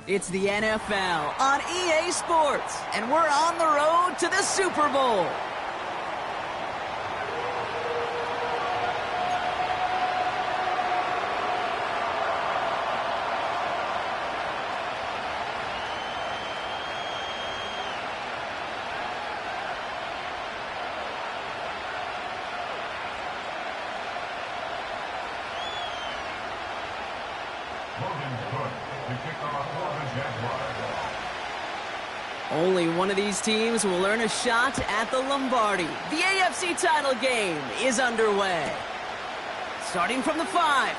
It's the NFL on EA Sports, and we're on the road to the Super Bowl. Only one of these teams will earn a shot at the Lombardi. The AFC title game is underway. Starting from the 5.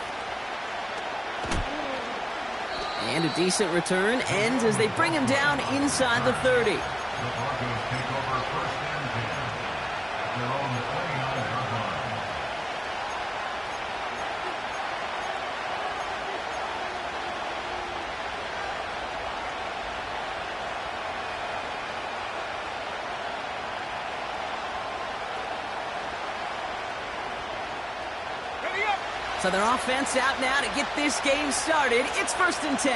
And a decent return ends as they bring him down inside the 30. So their offense out now to get this game started. It's 1st and 10.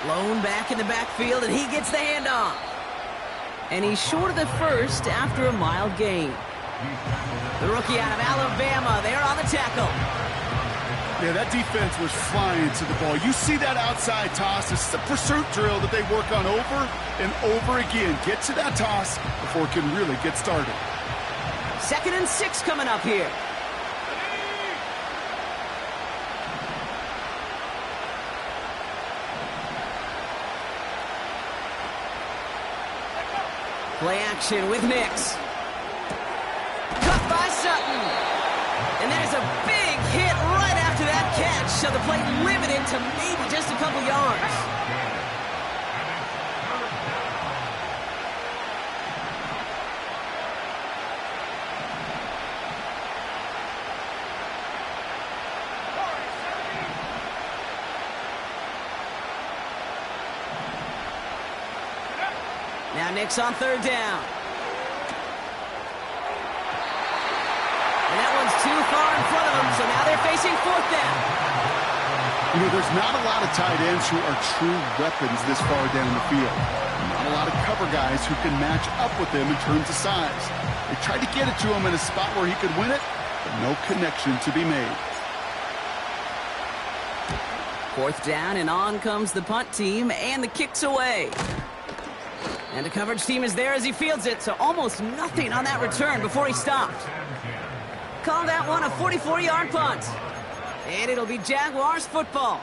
Lone back in the backfield, and he gets the handoff. And he's short of the first after a mild gain. The rookie out of Alabama, there on the tackle. Yeah, that defense was flying to the ball. You see that outside toss. This is a pursuit drill that they work on over and over again. Get to that toss before it can really get started. 2nd and 6 coming up here. Play action with Nix. Cut by Sutton. And there's a big hit right after that catch, so the play limited to maybe just a couple yards. Now Nix on 3rd down. And that one's too far in front of them, so now they're facing 4th down. You know, there's not a lot of tight ends who are true weapons this far down the field. Not a lot of cover guys who can match up with them in terms of size. They tried to get it to him in a spot where he could win it, but no connection to be made. 4th down, and on comes the punt team, and the kick's away. And the coverage team is there as he fields it, so almost nothing on that return before he stopped. Call that one a 44-yard punt. And it'll be Jaguars football.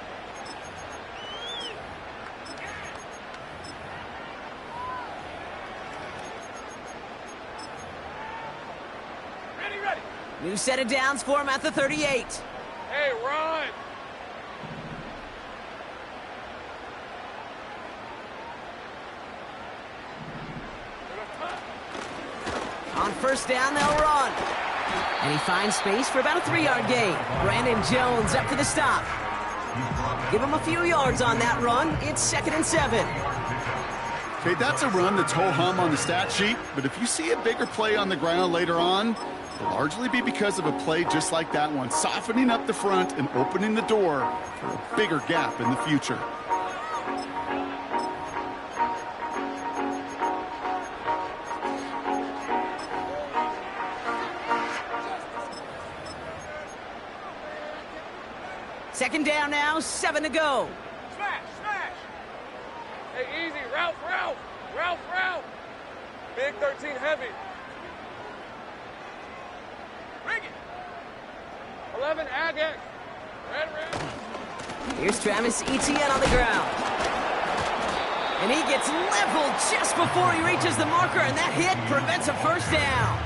Ready. New set of downs for him at the 38. Hey, run! On 1st down, they'll run. And he finds space for about a 3-yard gain. Brandon Jones up for the stop. Give him a few yards on that run. It's 2nd and 7. Okay, that's a run that's ho-hum on the stat sheet, but if you see a bigger play on the ground later on, it'll largely be because of a play just like that one, softening up the front and opening the door for a bigger gap in the future. Second down now, 7 to go. Smash! Hey, easy. Ralph! Big 13 heavy. Bring it! 11 Agate. Red. Here's Travis Etienne on the ground. And he gets leveled just before he reaches the marker, and that hit prevents a 1st down.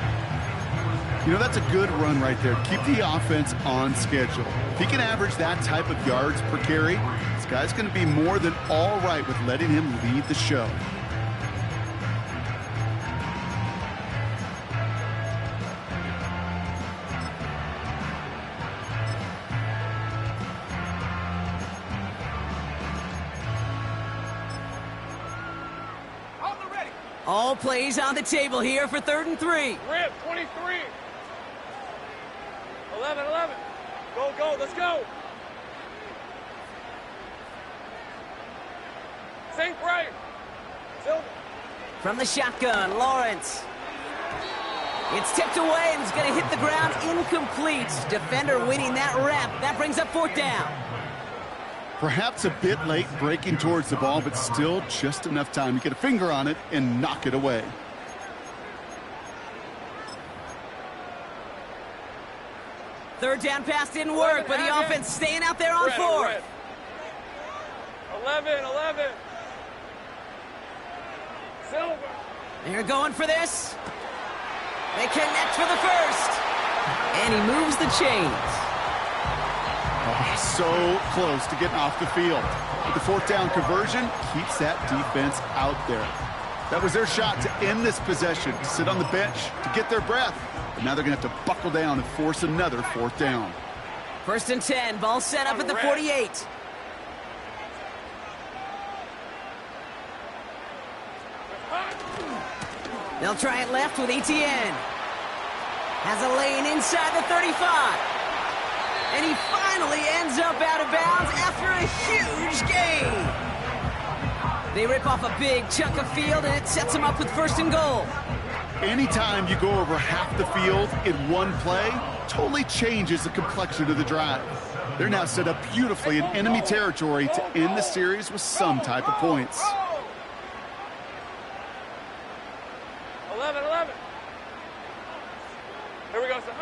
You know, that's a good run right there. Keep the offense on schedule. If he can average that type of yards per carry, this guy's going to be more than all right with letting him lead the show. All plays on the table here for 3rd and 3. Rip, 23. 11, 11. Go, go, let's go. Sink right. Silver. From the shotgun, Lawrence. It's tipped away and it's going to hit the ground incomplete. Defender winning that rep. That brings up 4th down. Perhaps a bit late breaking towards the ball, but still just enough time to get a finger on it and knock it away. Third down pass didn't work, but the offense staying out there on 4th. 11, 11. Silver. They're going for this. They connect for the first. And he moves the chains. Oh, so close to getting off the field. But the 4th down conversion keeps that defense out there. That was their shot to end this possession, to sit on the bench, to get their breath. But now they're going to have to buckle down and force another 4th down. 1st and 10, ball set up at the 48. They'll try it left with Etienne. Has a lane inside the 35. And he finally ends up out of bounds after a huge gain. They rip off a big chunk of field, and it sets them up with 1st and goal. Anytime you go over half the field in one play, totally changes the complexion of the drive. They're now set up beautifully in enemy territory to end the series with some type of points. 11, 11. Here we go, sir.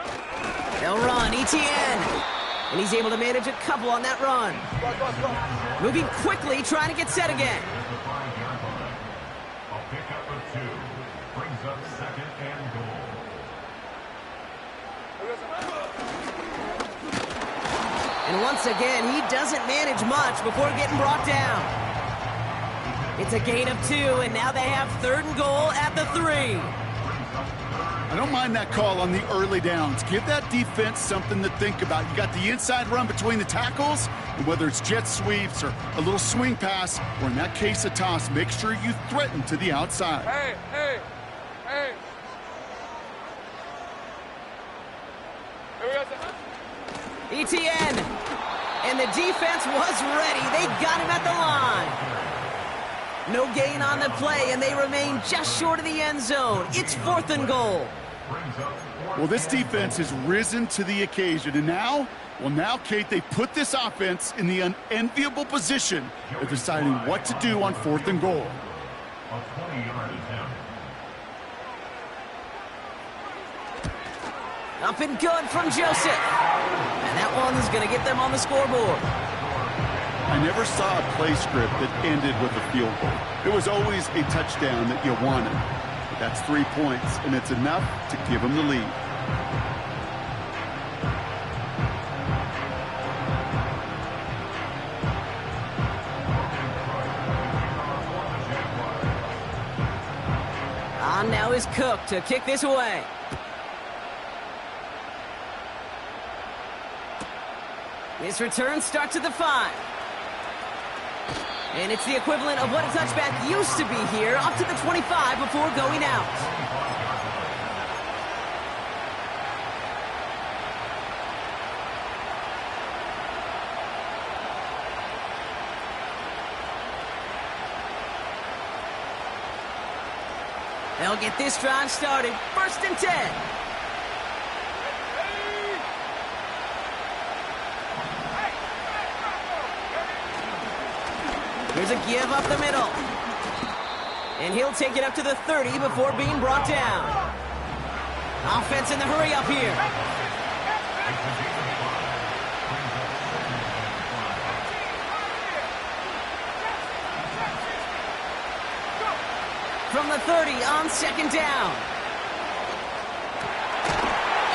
They'll run, Etienne. And he's able to manage a couple on that run. Moving quickly, trying to get set again. A pickup of 2 brings up 2nd and goal. And once again, he doesn't manage much before getting brought down. It's a gain of 2, and now they have 3rd and goal at the 3. I don't mind that call on the early downs. Give that defense something to think about. You got the inside run between the tackles, and whether it's jet sweeps or a little swing pass, or in that case a toss, make sure you threaten to the outside. Hey, hey, hey. Here we go, sir. Etienne. And the defense was ready. They got him at the line. No gain on the play, and they remain just short of the end zone. It's 4th and goal. Well, this defense has risen to the occasion, and now, Kate, they put this offense in the unenviable position of deciding what to do on 4th and goal. A 20-yard attempt. Up and good from Joseph. And that one's going to get them on the scoreboard. I never saw a play script that ended with a field goal. It was always a touchdown that you wanted. But that's 3 points, and it's enough to give them the lead. On now is Cook to kick this away. This return starts at the 5. And it's the equivalent of what a touchback used to be here, up to the 25 before going out. They'll get this drive started. 1st and 10. Here's a give up the middle. And he'll take it up to the 30 before being brought down. Offense in the hurry up here. From the 30 on 2nd down.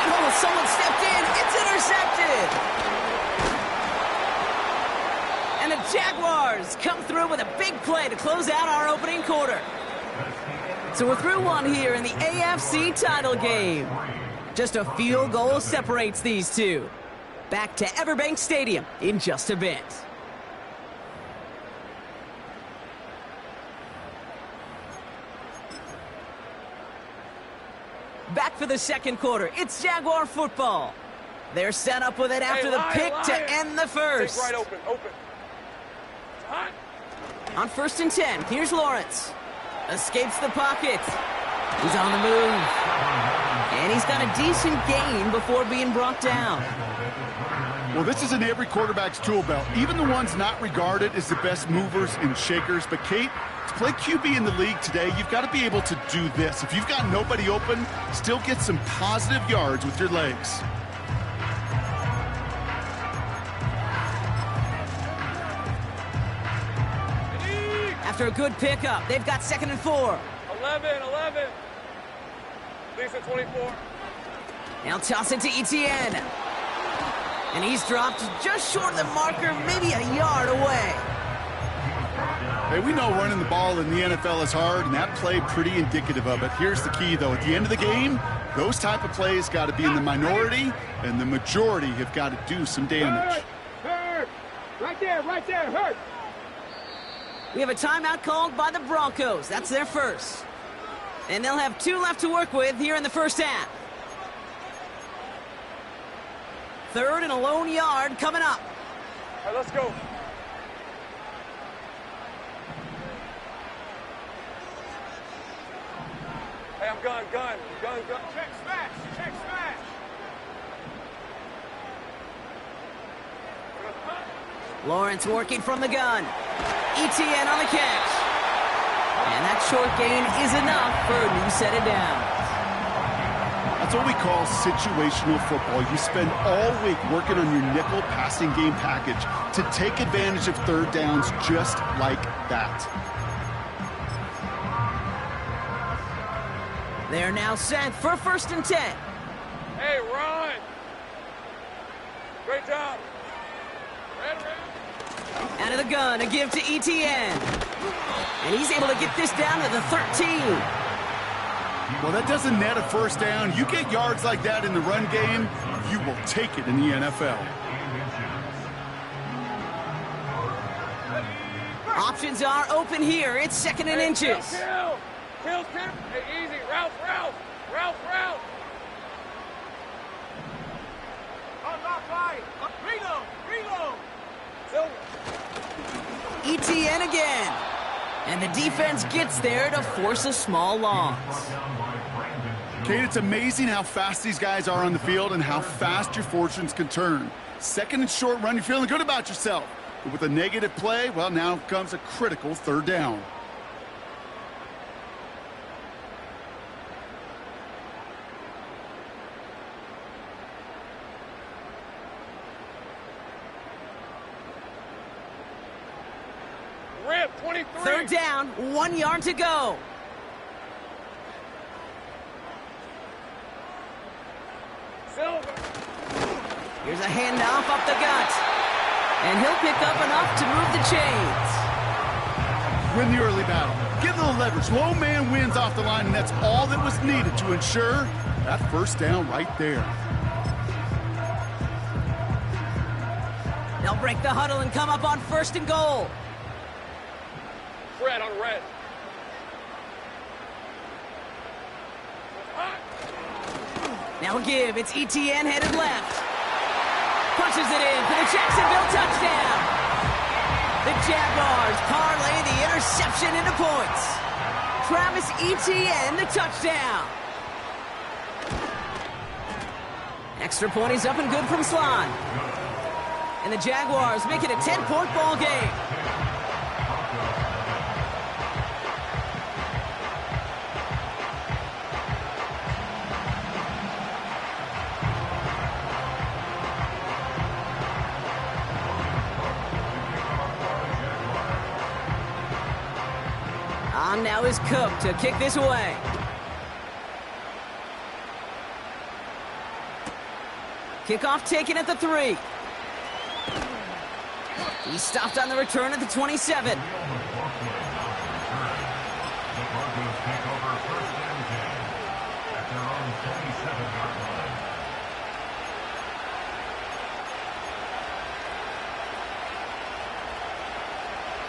And oh, someone stepped in. It's intercepted. And the Jaguars come through with a big play to close out our opening quarter. So we're through one here in the AFC title game. Just a field goal separates these two. Back to Everbank Stadium in just a bit. Back for the second quarter. It's Jaguar football. They're set up with it after the pick to end the first. Take right open, open. Hot. On 1st and 10, here's Lawrence. Escapes the pocket. He's on the move. And he's got a decent gain before being brought down. Well, this is in every quarterback's tool belt, even the ones not regarded as the best movers and shakers. But, Kate, to play QB in the league today, you've got to be able to do this. If you've got nobody open, still get some positive yards with your legs. After a good pickup, they've got 2nd and 4. 11. Lisa 24. Now toss it to Etienne. And he's dropped just short of the marker, maybe a yard away. Hey, we know running the ball in the NFL is hard, and that play pretty indicative of it. Here's the key, though. At the end of the game, those type of plays got to be in the minority, and the majority have got to do some damage. Hurt. Right there, hurt. We have a timeout called by the Broncos. That's their first. And they'll have 2 left to work with here in the first half. 3rd and a lone yard coming up. All right, let's go. Hey, I'm gun. Check smash. Lawrence working from the gun. Etienne on the catch. And that short gain is enough for a new set of downs. That's what we call situational football. You spend all week working on your nickel passing game package to take advantage of 3rd downs just like that. They're now set for 1st and 10. Hey, run. Great job. Red. Out of the gun, a give to Etienne. And he's able to get this down to the 13. Well, that doesn't net a 1st down. You get yards like that in the run game, you will take it in the NFL. Options are open here. It's 2nd and inches. Kill. Hey, easy. Ralph. Unlock line. Reload. Silver. Etienne again. And the defense gets there to force a small loss. Kate, it's amazing how fast these guys are on the field and how fast your fortunes can turn. 2nd and short run, you're feeling good about yourself. But with a negative play, well, now comes a critical 3rd down. Rip, 23. 3rd down, 1 yard to go. Silver. Here's a handoff up the gut. And he'll pick up enough to move the chains. Win the early battle. Get a little leverage. Low man wins off the line, and that's all that was needed to ensure that 1st down right there. They'll break the huddle and come up on 1st and goal. Red on red. Now a give. It's Etienne headed left. Punches it in for the Jacksonville touchdown. The Jaguars parlay the interception into points. Travis Etienne, the touchdown. Extra point is up and good from Slon. And the Jaguars make it a 10-point ball game. On now is Cook to kick this away. Kickoff taken at the 3. He's stopped on the return at the 27.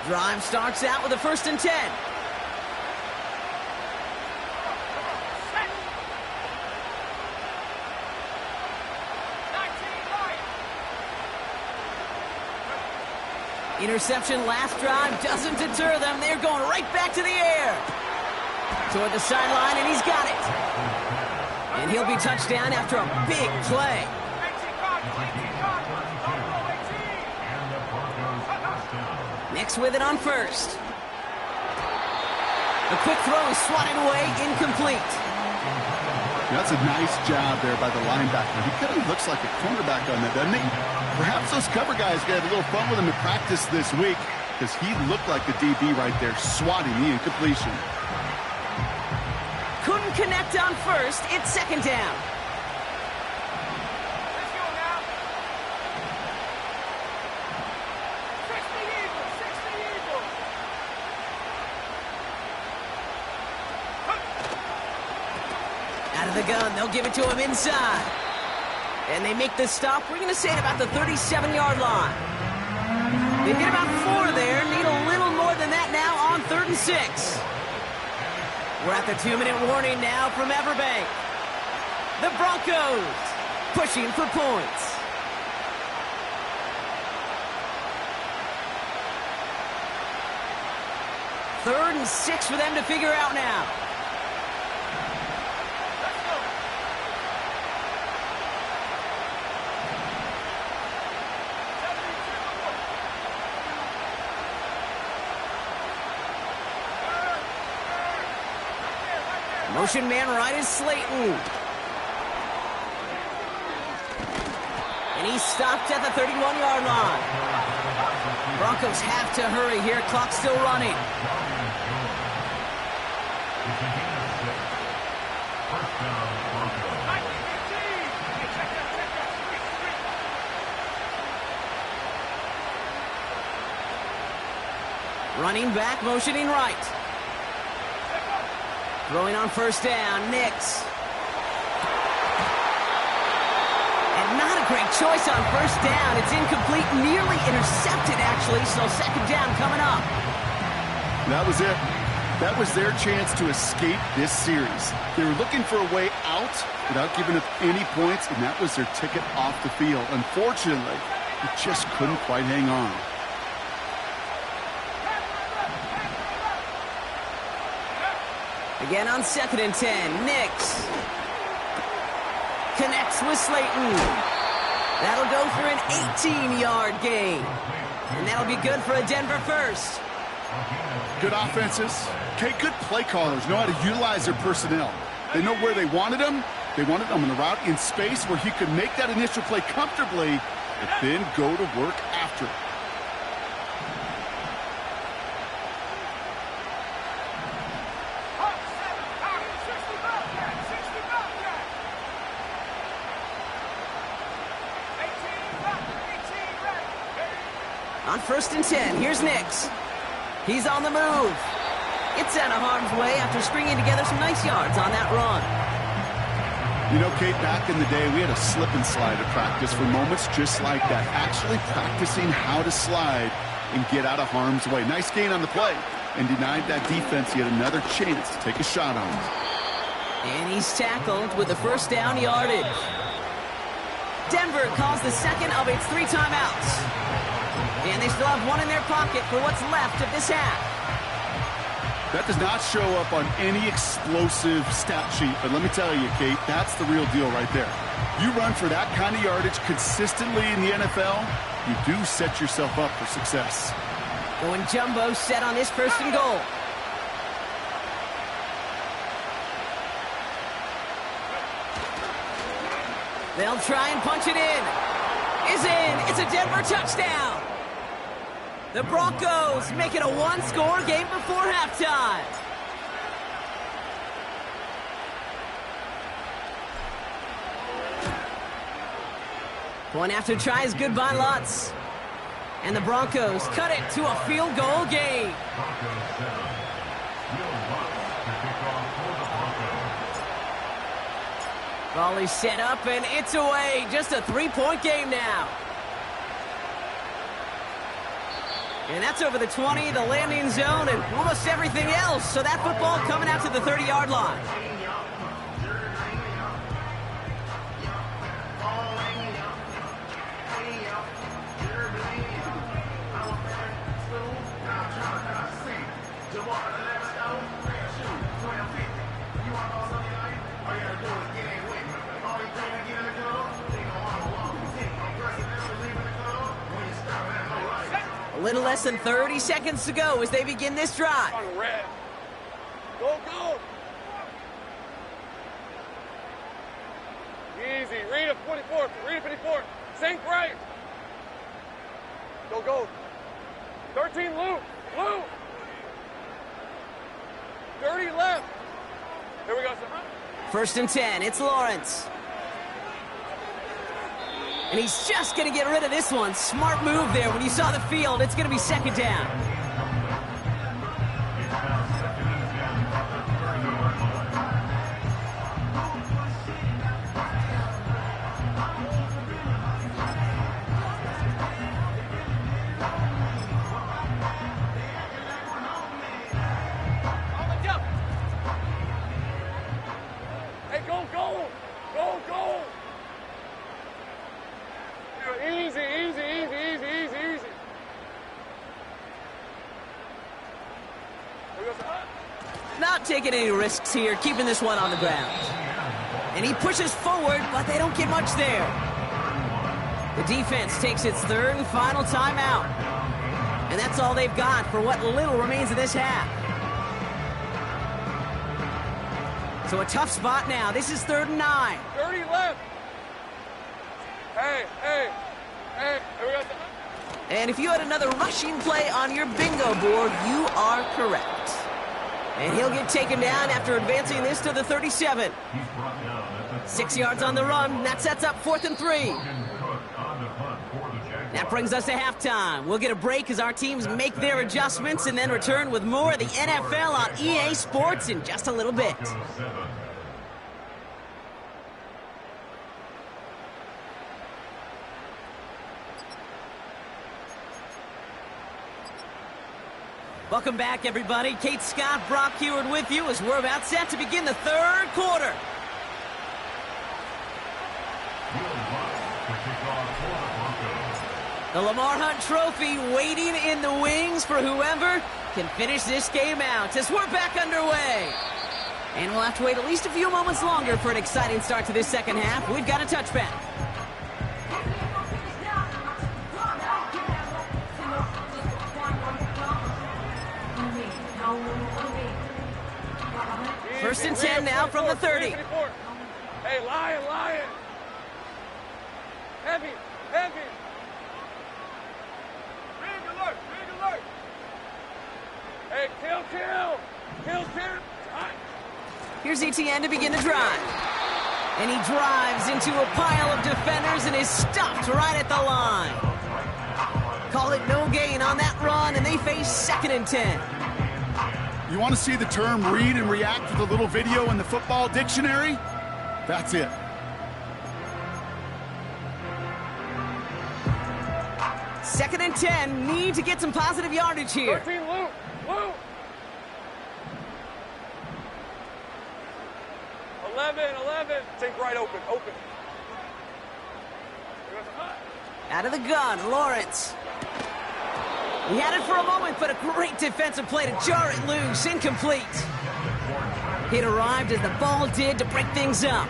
Drive starts out with a 1st and 10. Interception last drive doesn't deter them. They're going right back to the air. Toward the sideline, and he's got it. And he'll be touchdown after a big play. Nix with it on first. A quick throw is swatted away, incomplete. That's a nice job there by the linebacker. He kind of looks like a cornerback on that, doesn't he? Perhaps those cover guys got a little fun with him in practice this week because he looked like the DB right there, swatting the incompletion. Couldn't connect on first. It's second down. Let's go now. 60 Eagles, 60 Eagles. Out of the gun, they'll give it to him inside. And they make the stop, we're going to say at about the 37-yard line. They get about 4 there, need a little more than that now on 3rd and 6. We're at the 2-minute warning now from Everbank. The Broncos pushing for points. Third and 6 for them to figure out now. Motion man right is Slayton. And he's stopped at the 31-yard line. Broncos have to hurry here. Clock's still running. Running back, motioning right. Throwing on first down, Nix. And not a great choice on first down. It's incomplete, nearly intercepted, actually, so second down coming up. That was it. That was their chance to escape this series. They were looking for a way out without giving up any points, and that was their ticket off the field. Unfortunately, it just couldn't quite hang on. Again on 2nd and 10, Nix connects with Slayton. That'll go for an 18-yard gain. And that'll be good for a Denver first. Good offenses. Okay, good play callers know how to utilize their personnel. They know where they wanted them. They wanted them on a route in space where he could make that initial play comfortably, but then go to work after it. On 1st and 10, here's Nix. He's on the move. It's out of harm's way after stringing together some nice yards on that run. You know, Kate, back in the day, we had a slip and slide at practice for moments just like that. Actually practicing how to slide and get out of harm's way. Nice gain on the play and denied that defense yet another chance to take a shot on him. And he's tackled with the first down yardage. Denver calls the second of its 3 timeouts. And they still have one in their pocket for what's left of this half. That does not show up on any explosive stat sheet, but let me tell you, Kate, that's the real deal right there. You run for that kind of yardage consistently in the NFL, you do set yourself up for success. Going jumbo set on this 1st and goal. They'll try and punch it in. Is in. It's a Denver touchdown. The Broncos make it a 1-score game before halftime. Going after tries goodbye lots. And the Broncos cut it to a field goal game. Volley set up and it's away. Just a 3-point game now. And that's over the 20, the landing zone, and almost everything else. So that football coming out to the 30-yard line. little less than 30 seconds to go as they begin this drive. On red. Go, go. Easy. Read it 44. Read it 54. Sink right. Go, go. 13 loop. Loop. 30 left. Here we go, sir. First and 10, it's Lawrence. And he's just going to get rid of this one. Smart move there. When you saw the field, it's going to be second down. It's now second and 10 from the 30-yard line. Hey, go, go. Go, go. Easy, easy, easy, easy, easy, easy. Here we go, sir. Not taking any risks here, keeping this one on the ground. And he pushes forward, but they don't get much there. The defense takes its third and final timeout. And that's all they've got for what little remains of this half. So a tough spot now. This is 3rd and 9. 30 left. Hey, hey, hey. Here we go, sir. And if you had another rushing play on your bingo board, you are correct. And he'll get taken down after advancing this to the 37. He's brought down at the 6 yards on the run. That sets up 4th and 3. Morgan Cook on the punt for the Jaguars. That brings us to halftime. We'll get a break as our teams make their adjustments and then return with more of the NFL on EA Sports in just a little bit. Broncos 7. Welcome back, everybody. Kate Scott, Brock Heward with you as we're about set to begin the 3rd quarter. Will Lutz to kick off for the Broncos. The Lamar Hunt Trophy waiting in the wings for whoever can finish this game out as we're back underway. And we'll have to wait at least a few moments longer for an exciting start to this second half. We've got a touchback. First and 10 now from the 30. Hey, Lion, Lion. Heavy, heavy. Big alert, big alert. Hey, kill, kill. Kill, kill. Here's Etienne to begin the drive. And he drives into a pile of defenders and is stopped right at the line. Call it no gain on that run, and they face 2nd and 10. You want to see the term read and react with a little video in the football dictionary? That's it. Second and 10, need to get some positive yardage here. 13, loop, loop. 11. Think right open, open. Out of the gun, Lawrence. He had it for a moment, but a great defensive play to jar it loose. Incomplete. It arrived as the ball did to break things up.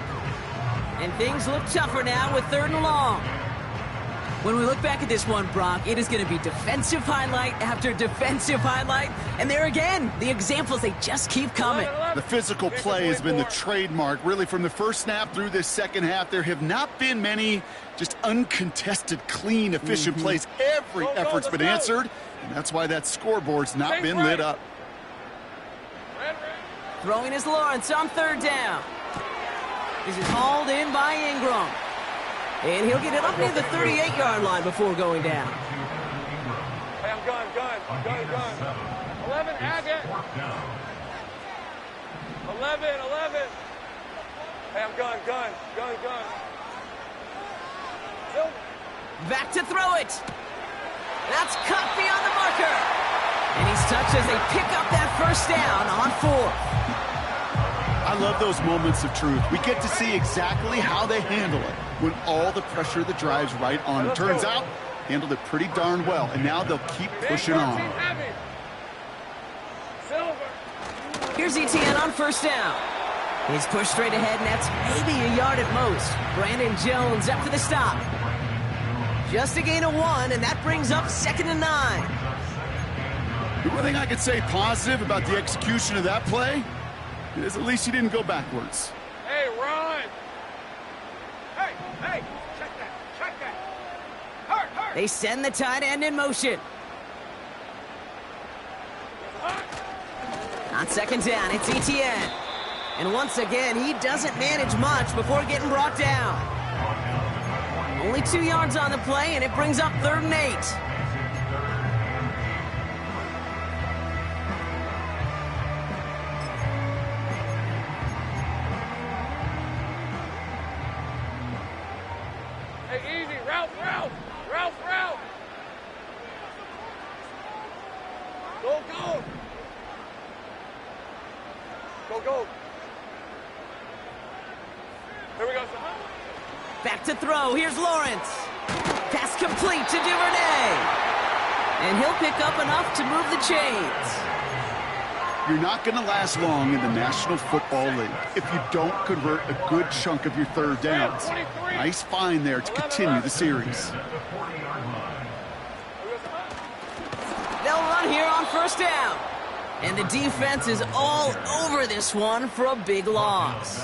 And things look tougher now with 3rd and long. When we look back at this one, Brock, it is going to be defensive highlight after defensive highlight. And there again, the examples, they just keep coming. The physical play has been the trademark. Really, from the first snap through this second half, there have not been many just uncontested, clean, efficient plays. Every effort's been answered, and that's why that scoreboard's not been lit up. Throwing is Lawrence on 3rd down. This is hauled in by Ingram. And he'll get it up near the 38-yard line before going down. Hey, I'm gun. 11, Agate. 11. Hey, I'm gun. Silver. Back to throw it. That's cut beyond the marker. And he's touched as they pick up that 1st down on 4th. I love those moments of truth. We get to see exactly how they handle it when all the pressure of the drive's right on. It turns out, handled it pretty darn well, and now they'll keep pushing on. Here's Etienne on 1st down. He's pushed straight ahead, and that's maybe a yard at most. Brandon Jones up for the stop. Just a gain of 1, and that brings up 2nd and 9. The one thing I could say positive about the execution of that play is at least he didn't go backwards. Hey, run! Hey, hey, check that, check that. Hurt, hurt. They send the tight end in motion. On second down, it's Etienne. And once again, he doesn't manage much before getting brought down. Only 2 yards on the play, and it brings up 3rd and 8. Hey, easy, route, route, route, route. Go, go. Go, go. Here we go, son. Back to throw. Here's Lawrence. Pass complete to Duvernay. And he'll pick up enough to move the chains. You're not going to last long in the National Football League if you don't convert a good chunk of your 3rd downs. Nice find there to continue the series. They'll run here on 1st down. And the defense is all over this one for a big loss.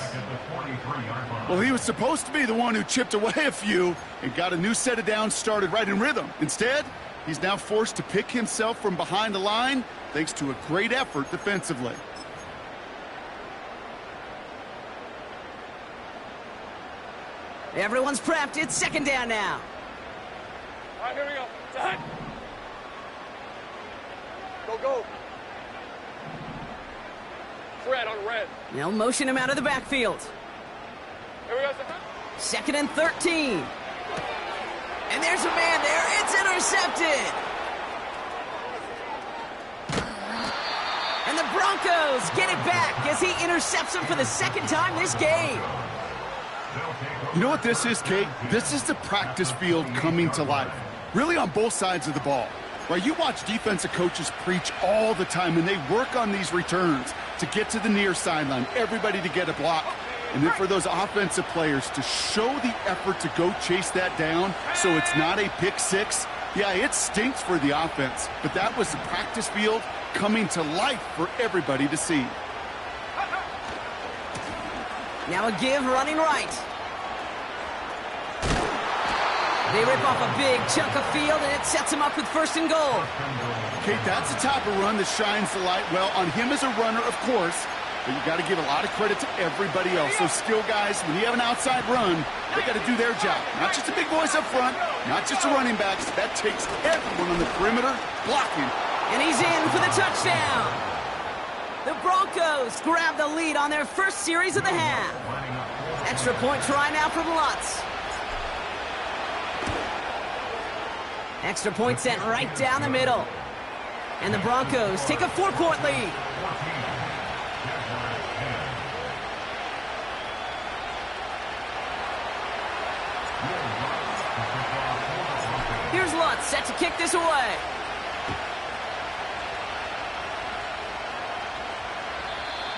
Well, he was supposed to be the one who chipped away a few and got a new set of downs started right in rhythm. Instead, he's now forced to pick himself from behind the line thanks to a great effort defensively. Everyone's prepped. It's 2nd down now. All right, here we go. Time. Go, go. Red on red. They'll motion him out of the backfield. Here we go, son. 2nd and 13. And there's a man there. It's intercepted. And the Broncos get it back as he intercepts him for the 2nd time this game. You know what this is, Kate? This is the practice field coming to life. Really on both sides of the ball. Right, you watch defensive coaches preach all the time, and they work on these returns to get to the near sideline, everybody to get a block. And then for those offensive players to show the effort to go chase that down so it's not a pick 6, yeah, it stinks for the offense. But that was the practice field coming to life for everybody to see. Now a give running right. They rip off a big chunk of field, and it sets him up with 1st and goal. Kate, that's the type of run that shines the light well on him as a runner, of course, but you got to give a lot of credit to everybody else. Those skill guys, when you have an outside run, they got to do their job. Not just the big boys up front, not just the running backs. That takes everyone on the perimeter blocking. And he's in for the touchdown. The Broncos grab the lead on their 1st series of the half. Extra point try now from Lutz. Extra point sent right down the middle. And the Broncos take a 4-point lead. Here's Lutz set to kick this away.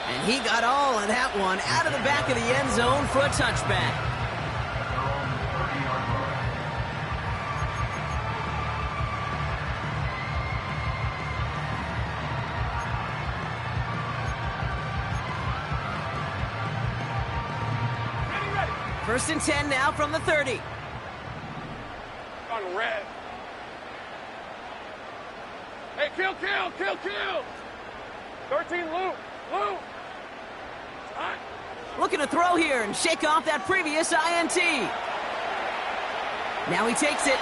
And he got all of that one out of the back of the end zone for a touchback. First and 10 now from the 30. On red. Hey, kill, kill, kill, kill. 13, Luke, Luke. Hot. Looking to throw here and shake off that previous INT. Now he takes it,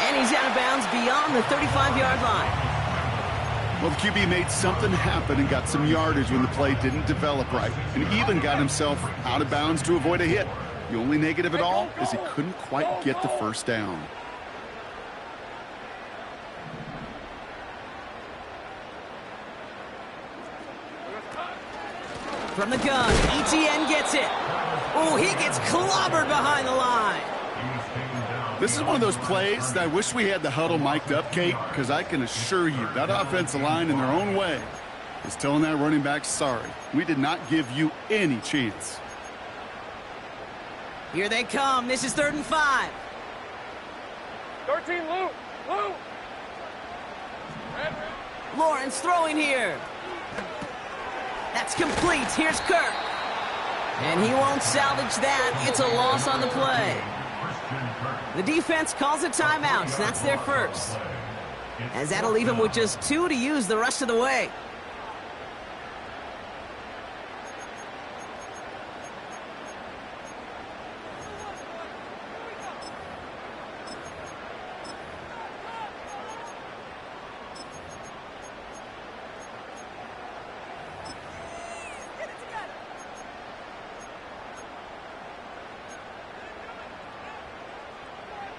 and he's out of bounds beyond the 35-yard line. Well, the QB made something happen and got some yardage when the play didn't develop right, and even got himself out of bounds to avoid a hit. The only negative at all is he couldn't quite get the 1st down. From the gun, Etienne gets it. Oh, he gets clobbered behind the line. This is one of those plays that I wish we had the huddle mic'd up, Kate, because I can assure you that offensive line in their own way is telling that running back, sorry, we did not give you any chance. Here they come. This is 3rd and 5. 13, Luke, Luke. Red, red. Lawrence throwing here. That's complete. Here's Kirk. And he won't salvage that. It's a loss on the play. The defense calls a timeout, so that's their first. As that'll leave him with just 2 to use the rest of the way.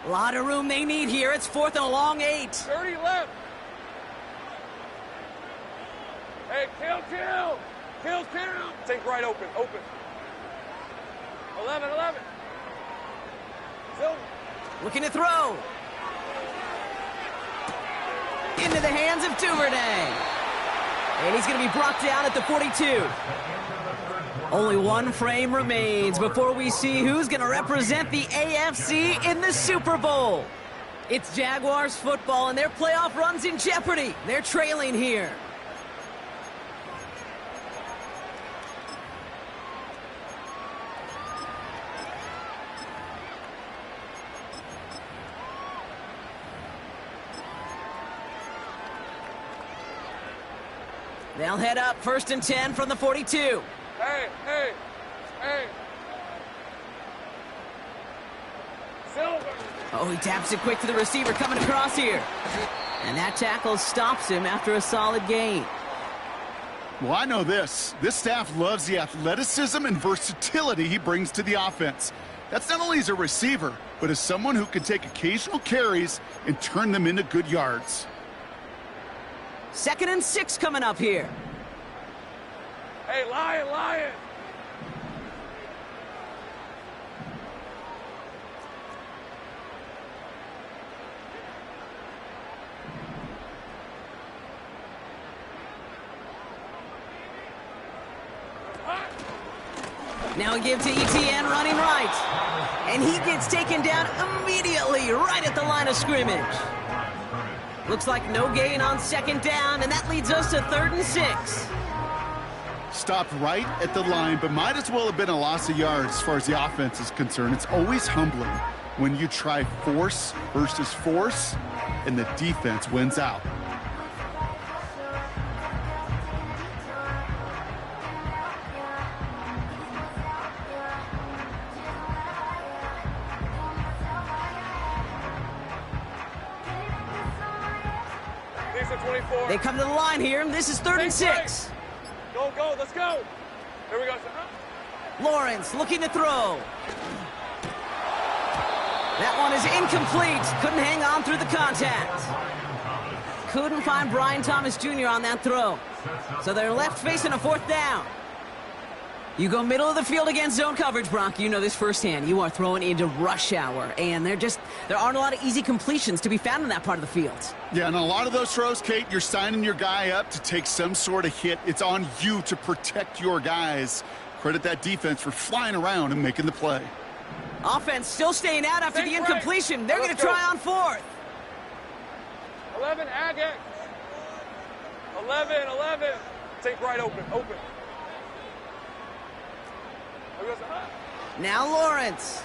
A lot of room they need here. It's 4th and a long 8. 30 left. Hey, kill. Take right open. 11. Silver. Looking to throw. Into the hands of Duvernay. And he's going to be brought down at the 42. Only one frame remains before we see who's going to represent the AFC in the Super Bowl. It's Jaguars football, and their playoff run's in jeopardy. They're trailing here. They'll head up 1st and 10 from the 42. Hey. Silver. Oh, he taps it quick to the receiver coming across here. And that tackle stops him after a solid gain. Well, I know this. This staff loves the athleticism and versatility he brings to the offense. That's not only as a receiver, but as someone who can take occasional carries and turn them into good yards. 2nd and 6 coming up here. Hey, Lion. Now a give to ETN running right. And he gets taken down immediately right at the line of scrimmage. Looks like no gain on 2nd down, and that leads us to 3rd and 6. Stopped right at the line, but might as well have been a loss of yards as far as the offense is concerned. It's always humbling when you try force versus force, and the defense wins out. They come to the line here. This is 3rd and 6. Go, let's go. Here we go. Lawrence looking to throw. That one is incomplete. Couldn't hang on through the contact. Couldn't find Brian Thomas Jr. on that throw. So they're left facing a 4th down. You go middle of the field against zone coverage, Brock. You know this firsthand. You are throwing into rush hour, and there aren't a lot of easy completions to be found in that part of the field. Yeah, and a lot of those throws, Kate, you're signing your guy up to take some sort of hit. It's on you to protect your guys. Credit that defense for flying around and making the play. Offense still staying out after the incompletion. They're going to try on 4th. 11, Agate. 11. Take right open. Now Lawrence.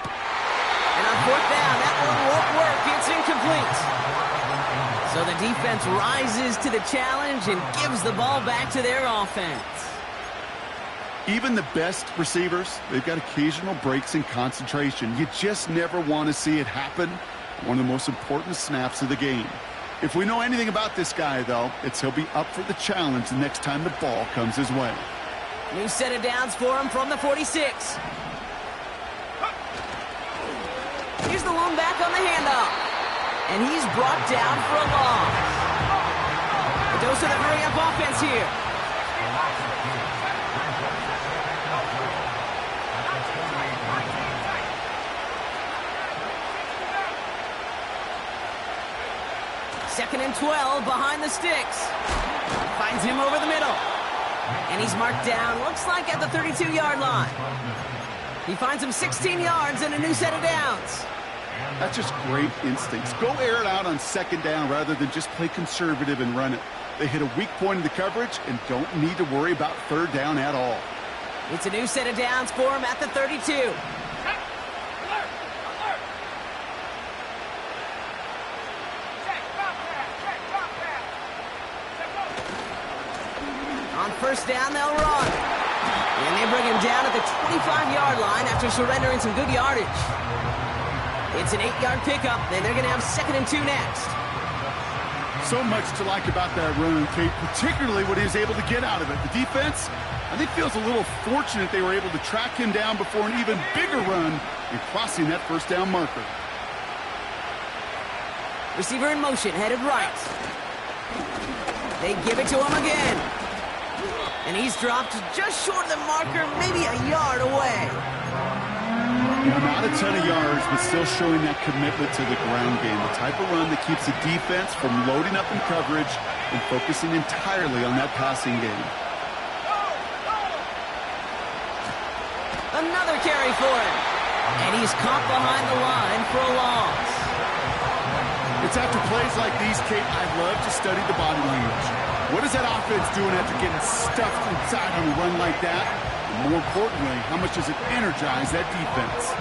And on 4th down, that one won't work. It's incomplete. So the defense rises to the challenge and gives the ball back to their offense. Even the best receivers, they've got occasional breaks in concentration. You just never want to see it happen. One of the most important snaps of the game. If we know anything about this guy, though, it's he'll be up for the challenge the next time the ball comes his way. New set of downs for him from the 46. Here's the lone back on the handoff. And he's brought down for a loss. A dose of the hurry-up offense here. Second and 12 behind the sticks. Finds him over the middle. And he's marked down, looks like at the 32-yard line. He finds him 16 yards and a new set of downs. That's just great instincts. Go air it out on second down rather than just play conservative and run it. They hit a weak point in the coverage and don't need to worry about third down at all. It's a new set of downs for him at the 32. On first down, they'll run. And they bring him down at the 25-yard line after surrendering some good yardage. It's an 8-yard pickup, then they're going to have 2nd and 2 next. So much to like about that run, Kate, particularly what he was able to get out of it. The defense, I think, feels a little fortunate they were able to track him down before an even bigger run and crossing that first down marker. Receiver in motion, headed right. They give it to him again. And he's dropped just short of the marker, maybe a yard away. Not a ton of yards, but still showing that commitment to the ground game. The type of run that keeps the defense from loading up in coverage and focusing entirely on that passing game. Another carry for him. And he's caught behind the line for a loss. It's after plays like these, Kate, I love to study the body language. What is that offense doing after getting stuffed inside on a run like that? And more importantly, how much does it energize that defense?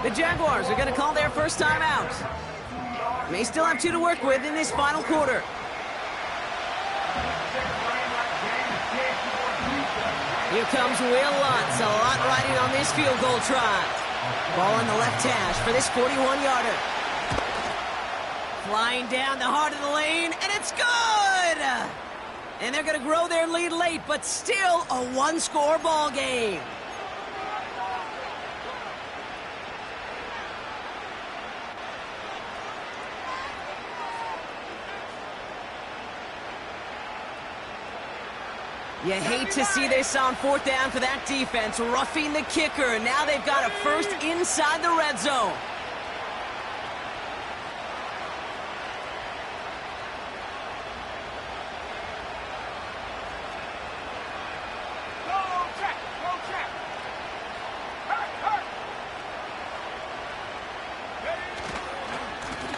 The Jaguars are going to call their first time out. They still have 2 to work with in this final quarter. Here comes Will Lutz, a lot riding on this field goal try. Ball in the left hash for this 41-yarder. Flying down the heart of the lane, and it's good! And they're going to grow their lead late, but still a one-score ball game. You hate to see this on 4th down for that defense, roughing the kicker. Now they've got a first inside the red zone.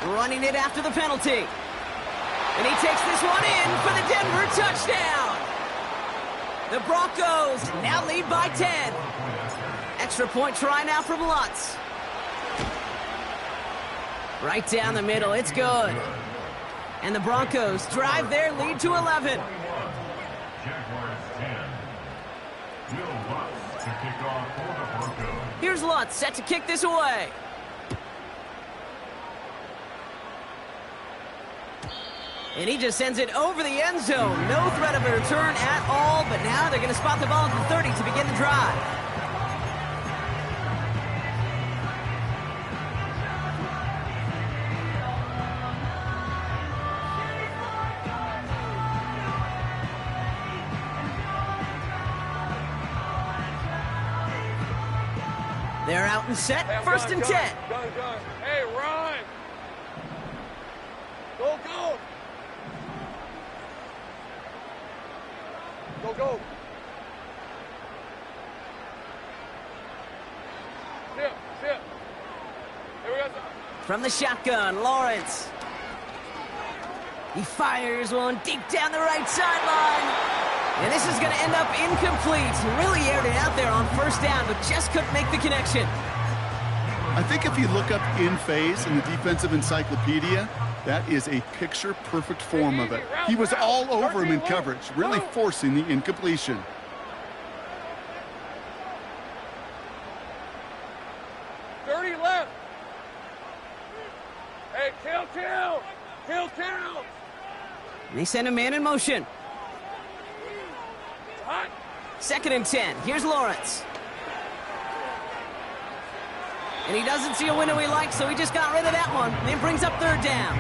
Running it after the penalty. And he takes this one in for the Denver touchdown. The Broncos now lead by 10. Extra point try now from Lutz. Right down the middle, it's good. And the Broncos drive their lead to 11. Jaguars 10. Will Lutz to kick off for the Broncos. Here's Lutz set to kick this away. And he just sends it over the end zone. No threat of a return at all, but now they're going to spot the ball at the 30 to begin the drive. They're out and set, Hey, 1st and 10. Gun. Hey, run! Go! Go! Sit. Here we go. From the shotgun, Lawrence. He fires one deep down the right sideline. And this is going to end up incomplete. Really aired it out there on 1st down, but just couldn't make the connection. I think if you look up in phase in the defensive encyclopedia, that is a picture-perfect form of it. He was all over him in coverage, really forcing the incompletion. Left. Hey, kill. They send a man in motion. Hot. 2nd and 10. Here's Lawrence. And he doesn't see a window he likes, so he just got rid of that one. Then brings up 3rd down.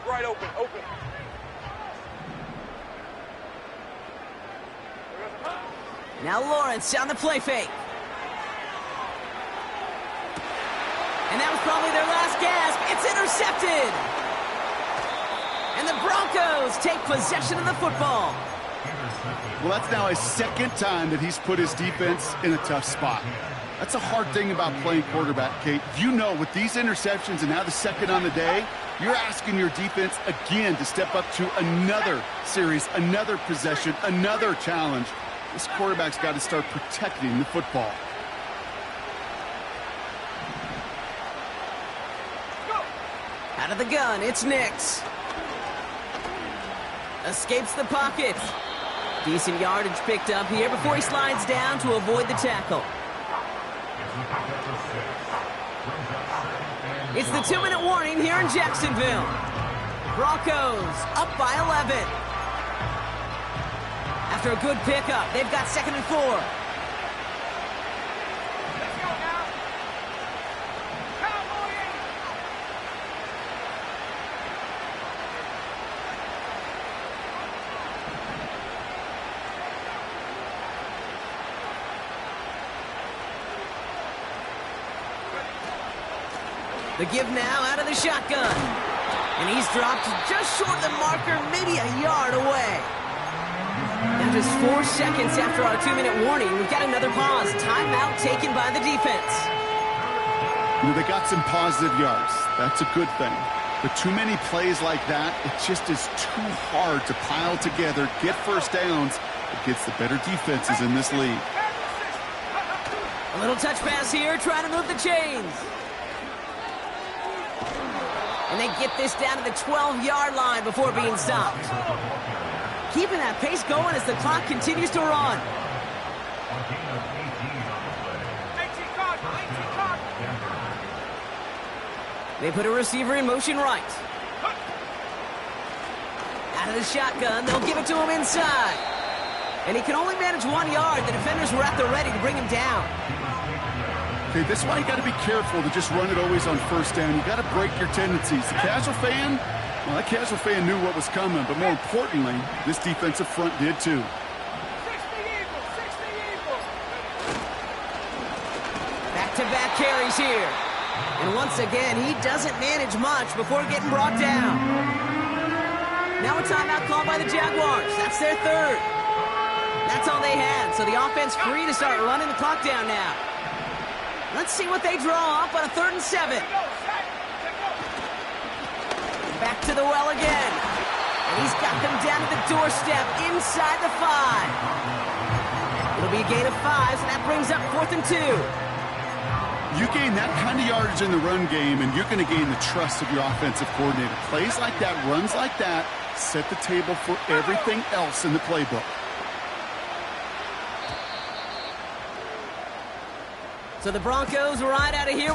Look right open, open. Now Lawrence on the play fake. And that was probably their last gasp. It's intercepted. And the Broncos take possession of the football. Well, that's now a second time that he's put his defense in a tough spot. That's a hard thing about playing quarterback, Kate. You know, with these interceptions and now the second on the day, you're asking your defense again to step up to another series, another possession, another challenge. This quarterback's got to start protecting the football. Out of the gun, it's Nix. Escapes the pocket. Decent yardage picked up here before he slides down to avoid the tackle. It's the 2-minute warning here in Jacksonville. Broncos up by 11. After a good pickup, they've got 2nd and 4. Let's go now. Cowboys! The give now out of the shotgun. And he's dropped just short of the marker, maybe a yard away. Now just 4 seconds after our 2-minute warning, we've got another pause. Timeout taken by the defense. You know, they got some positive yards. That's a good thing. But too many plays like that, it just is too hard to pile together, get first downs against the better defenses in this league. A little touch pass here, trying to move the chains. And they get this down to the 12-yard line before being stopped. Keeping that pace going as the clock continues to run. They put a receiver in motion right. Out of the shotgun, they'll give it to him inside. And he can only manage 1 yard. The defenders were at the ready to bring him down. Okay, this is why you got to be careful to just run it always on first down. You got to break your tendencies. The casual fan, well, that casual fan knew what was coming, but more importantly, this defensive front did too. 60 Eagles! Back-to-back carries here. And once again, he doesn't manage much before getting brought down. Now a timeout called by the Jaguars. That's their 3rd. That's all they had, so the offense free to start running the clock down now. Let's see what they draw up on a 3rd and 7. Back to the well again. And he's got them down to the doorstep inside the 5. It'll be a gain of 5, so that brings up 4th and 2. You gain that kind of yardage in the run game, and you're going to gain the trust of your offensive coordinator. Plays like that, runs like that, set the table for everything else in the playbook. So the Broncos right out of here with